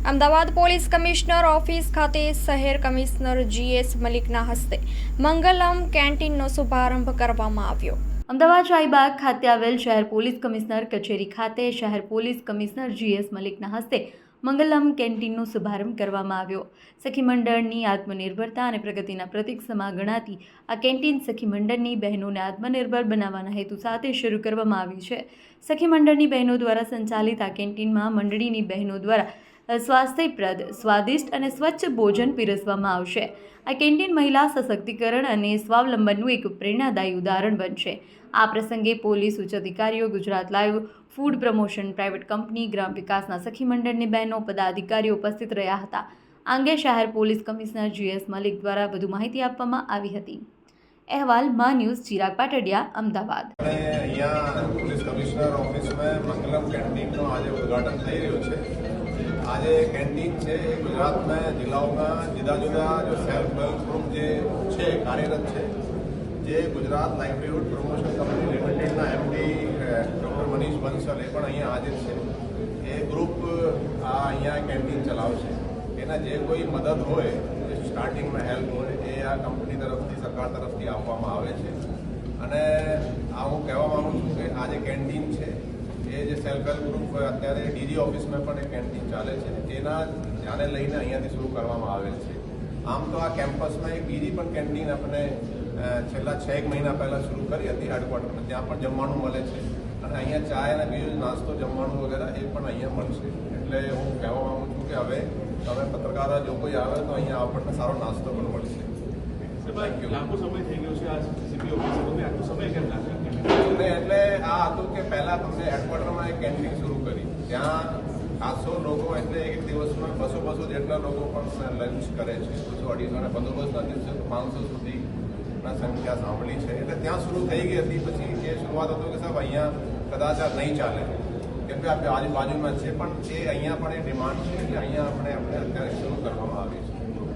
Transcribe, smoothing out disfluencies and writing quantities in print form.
Ahmedabad police commissioner office ખાતે શહેર commissioner GS મલિકના હસ્તે મંગલમ કેન્ટીનનો શુભારંભ કરવામાં આવ્યો। અમદાવાદ શાહીબાગ ખાતે આવેલ શહેર પોલીસ કમિશનર કચેરી ખાતે શહેર પોલીસ કમિશનર GS મલિકના હસ્તે મંગલમ કેન્ટીનનો શુભારંભ કરવામાં આવ્યો। સખી મંડળની આત્મનિર્ભરતા અને પ્રગતિના પ્રતીક સમા ગણાતી આ કેન્ટીન સખી મંડળની બહેનોને આત્મનિર્ભર બનાવવાના હેતુ સાથે શરૂ કરવામાં આવી છે। સખી મંડળની બહેનો દ્વારા સંચાલિત આ કેન્ટીનમાં મંડળીની બહેનો દ્વારા સ્વાસ્થ્યપ્રદ, સ્વાદિષ્ટ અને સ્વચ્છ ભોજન પીરસવામાં આવશે। આ કેન્ટીન મહિલા સશક્તિકરણ અને સ્વાવલંબનનું એક પ્રેરણાદાયી ઉદાહરણ બનશે। આ પ્રસંગે પોલીસ ઉચ્ચ અધિકારીઓ, Gujarat livelihood promotion private company, ગ્રામ વિકાસના સખી મંડળની બહેનો, પદાધિકારીઓ ઉપસ્થિત રહ્યા હતા। આ અંગે શહેર પોલીસ કમિશનર GS મલિક દ્વારા વધુ માહિતી આપવામાં આવી હતી। અહેવાલ માં news, Chirag Patadia, Ahmedabad. Police commissioner ઓફિસમાં મંગલમ કેન્ટીનનો આજે ઉદ્ઘાટન થઈ રહ્યું છે। આજે કેન્ટીન છે એ ગુજરાતમાં જિલ્લાઓમાં જુદા જુદા જો સેલ્ફ હેલ્પ ગ્રુપ જે છે કાર્યરત છે, જે ગુજરાત લાઇવલીહુડ પ્રમોશન કંપની લિમિટેડના MD ડૉક્ટર મનીષ બંસલ એ પણ અહીંયા હાજર છે। એ ગ્રુપ અહીંયા કેન્ટીન ચલાવશે। એના જે કોઈ મદદ હોય, સ્ટાર્ટિંગમાં હેલ્પ હોય, એ આ કંપની તરફથી, સરકાર તરફથી આપવામાં આવે છે। અને હું કહેવા માગું છું કે આ જે કેન્ટીન છે એ જે સેલ્ફ હેલ્પ ગ્રુપ અત્યારે DG ઓફિસમાં પણ એક કેન્ટીન ચાલે છે, તેના ધ્યાને લઈને અહીંયાથી શરૂ કરવામાં આવેલ છે। આમ તો આ કેમ્પસમાં એક બીજી પણ કેન્ટીન આપણે છેલ્લા 6 મહિના પહેલાં શરૂ કરી હતી હેડક્વાર્ટરમાં, ત્યાં પણ જમવાનું મળે છે અને અહીંયા ચાય અને બીજો નાસ્તો, જમવાનું વગેરે એ પણ અહીંયા મળશે। એટલે હું કહેવા માગું છું કે હવે તમે પત્રકારો જો કોઈ આવે તો અહીંયા આપણને સારો નાસ્તો પણ મળશે। લાંબો સમય થઈ ગયો છે આ CP ઓફિસે, તમે આટલો સમય કેમ લાગે? એટલે આ હતું કે પહેલાં તમને હેડક્વાર્ટરમાં એક કેન્ટીન શરૂ કરી, ત્યાં 700 લોકો, એટલે એક દિવસમાં 200 જેટલા લોકો પણ લંચ કરે છે, 200-250 અને બંદોબસ્તના દિવસે 500 સુધીના સંખ્યા સાંભળી છે। એટલે ત્યાં શરૂ થઈ ગઈ હતી। પછી એ શરૂઆત હતું કે સાહેબ અહીંયા કદાચ આ નહીં ચાલે, કેમ કે આ આજુબાજુમાં છે, પણ એ અહીંયા પણ એ ડિમાન્ડ છે, એટલે અહીંયા આપણે અત્યારે શરૂ કરવામાં આવી છે।